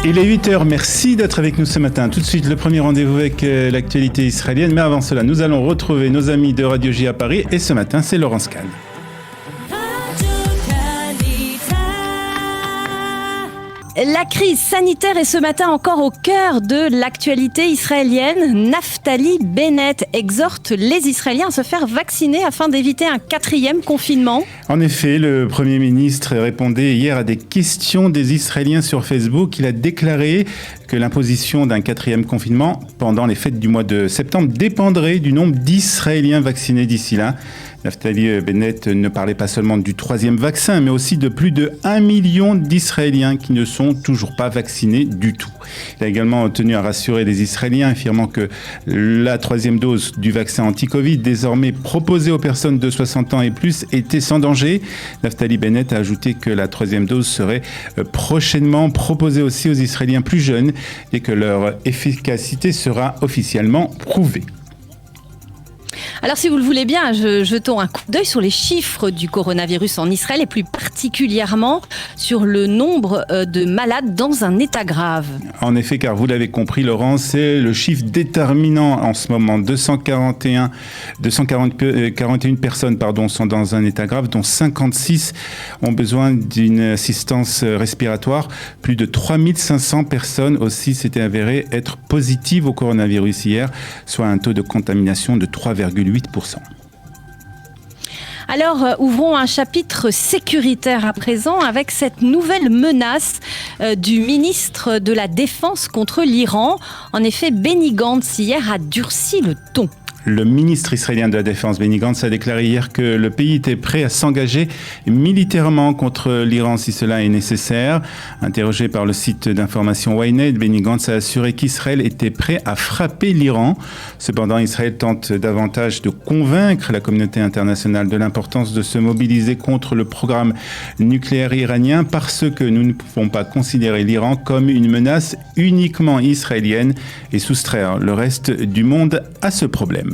Il est 8h, merci d'être avec nous ce matin. Tout de suite, le premier rendez-vous avec l'actualité israélienne. Mais avant cela, nous allons retrouver nos amis de Radio J à Paris. Et ce matin, c'est Laurence Kahn. La crise sanitaire est ce matin encore au cœur de l'actualité israélienne. Naftali Bennett exhorte les Israéliens à se faire vacciner afin d'éviter un 4e confinement. En effet, le Premier ministre répondait hier à des questions des Israéliens sur Facebook. Il a déclaré que l'imposition d'un 4e confinement pendant les fêtes du mois de septembre dépendrait du nombre d'Israéliens vaccinés d'ici là. Naftali Bennett ne parlait pas seulement du 3e vaccin, mais aussi de plus de 1 million d'Israéliens qui ne sont toujours pas vaccinés du tout. Il a également tenu à rassurer les Israéliens, affirmant que la 3e dose du vaccin anti-Covid, désormais proposée aux personnes de 60 ans et plus, était sans danger. Naftali Bennett a ajouté que la 3e dose serait prochainement proposée aussi aux Israéliens plus jeunes et que leur efficacité sera officiellement prouvée. Alors si vous le voulez bien, jetons un coup d'œil sur les chiffres du coronavirus en Israël et plus particulièrement sur le nombre de malades dans un état grave. En effet, car vous l'avez compris Laurent, c'est le chiffre déterminant en ce moment. 241 personnes sont dans un état grave, dont 56 ont besoin d'une assistance respiratoire. Plus de 3500 personnes aussi s'étaient avérées être positives au coronavirus hier, soit un taux de contamination de 3,8%. Alors, ouvrons un chapitre sécuritaire à présent avec cette nouvelle menace du ministre de la Défense contre l'Iran. En effet, Benny Gantz hier a durci le ton. Le ministre israélien de la Défense, Benny Gantz, a déclaré hier que le pays était prêt à s'engager militairement contre l'Iran si cela est nécessaire. Interrogé par le site d'information Ynet, Benny Gantz a assuré qu'Israël était prêt à frapper l'Iran. Cependant, Israël tente davantage de convaincre la communauté internationale de l'importance de se mobiliser contre le programme nucléaire iranien parce que nous ne pouvons pas considérer l'Iran comme une menace uniquement israélienne et soustraire le reste du monde à ce problème.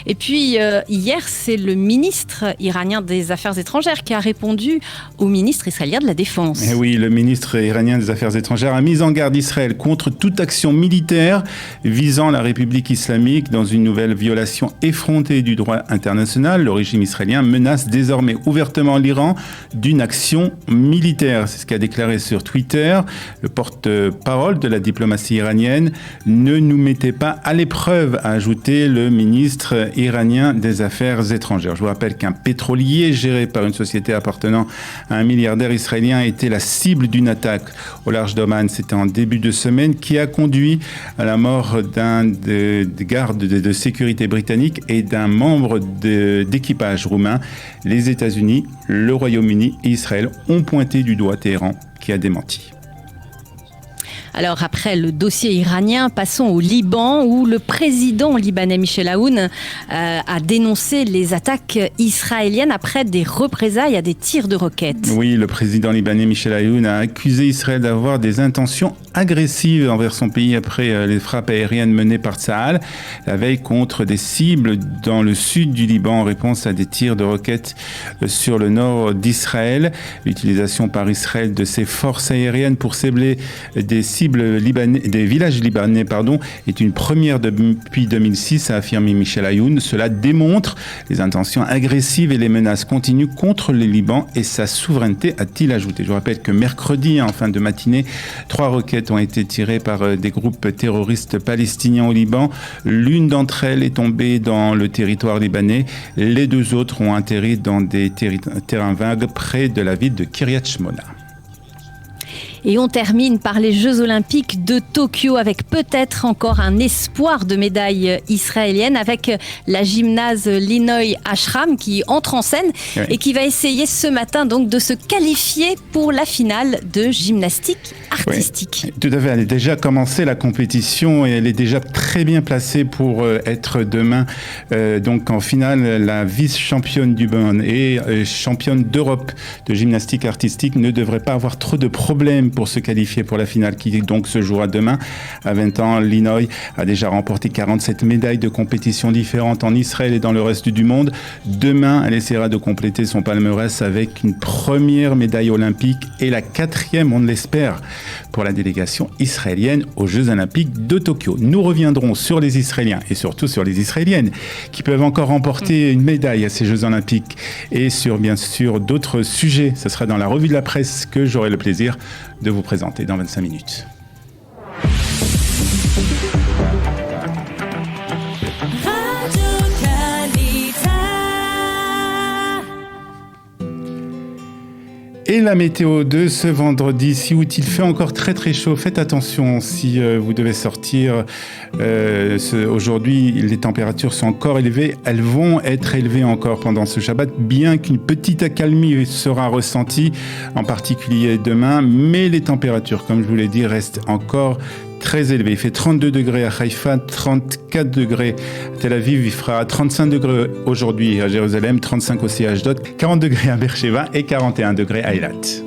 Et puis, hier, c'est le ministre iranien des Affaires étrangères qui a répondu au ministre israélien de la Défense. Et oui, le ministre iranien des Affaires étrangères a mis en garde Israël contre toute action militaire visant la République islamique dans une nouvelle violation effrontée du droit international. Le régime israélien menace désormais ouvertement l'Iran d'une action militaire. C'est ce qu'a déclaré sur Twitter le porte-parole de la diplomatie iranienne. Ne nous mettez pas à l'épreuve, a ajouté le ministre iranien des Affaires étrangères. Je vous rappelle qu'un pétrolier géré par une société appartenant à un milliardaire israélien a été la cible d'une attaque au large d'Oman. C'était en début de semaine qui a conduit à la mort d'un des gardes de sécurité britannique et d'un membre d'équipage roumain. Les États-Unis, le Royaume-Uni et Israël ont pointé du doigt Téhéran qui a démenti. Alors après le dossier iranien, passons au Liban où le président libanais Michel Aoun a dénoncé les attaques israéliennes après des représailles à des tirs de roquettes. Oui, le président libanais Michel Aoun a accusé Israël d'avoir des intentions agressives envers son pays après les frappes aériennes menées par Tsahal la veille contre des cibles dans le sud du Liban en réponse à des tirs de roquettes sur le nord d'Israël. L'utilisation par Israël de ses forces aériennes pour cibler des villages libanais est une première depuis 2006, a affirmé Michel Aoun. Cela démontre les intentions agressives et les menaces continues contre le Liban et sa souveraineté, a-t-il ajouté. Je vous rappelle que mercredi, en fin de matinée, 3 roquettes ont été tirées par des groupes terroristes palestiniens au Liban. L'une d'entre elles est tombée dans le territoire libanais. Les 2 autres ont atterri dans des terrains vagues près de la ville de Kiryat Shmona. Et on termine par les Jeux Olympiques de Tokyo avec peut-être encore un espoir de médaille israélienne avec la gymnase Linoy Ashram qui entre en scène et qui va essayer ce matin donc de se qualifier pour la finale de gymnastique artistique. Oui, tout à fait, elle a déjà commencé la compétition et elle est déjà très bien placée pour être demain donc en finale la vice-championne du monde et championne d'Europe de gymnastique artistique ne devrait pas avoir trop de problèmes pour se qualifier pour la finale qui donc se jouera demain. À 20 ans, Linoy a déjà remporté 47 médailles de compétitions différentes en Israël et dans le reste du monde. Demain, elle essaiera de compléter son palmarès avec une première médaille olympique et la 4e, on l'espère, pour la délégation israélienne aux Jeux Olympiques de Tokyo. Nous reviendrons sur les Israéliens et surtout sur les Israéliennes qui peuvent encore remporter une médaille à ces Jeux Olympiques et sur bien sûr d'autres sujets. Ce sera dans la revue de la presse que j'aurai le plaisir de vous présenter dans 25 minutes. Et la météo de ce vendredi, si où il fait encore très très chaud, faites attention si vous devez sortir. Aujourd'hui, les températures sont encore élevées. Elles vont être élevées encore pendant ce Shabbat, bien qu'une petite accalmie sera ressentie, en particulier demain. Mais les températures, comme je vous l'ai dit, restent encore très élevé. Il fait 32 degrés à Haïfa, 34 degrés à Tel Aviv, il fera 35 degrés aujourd'hui à Jérusalem, 35 aussi à Ashdod, 40 degrés à Beersheva et 41 degrés à Eilat.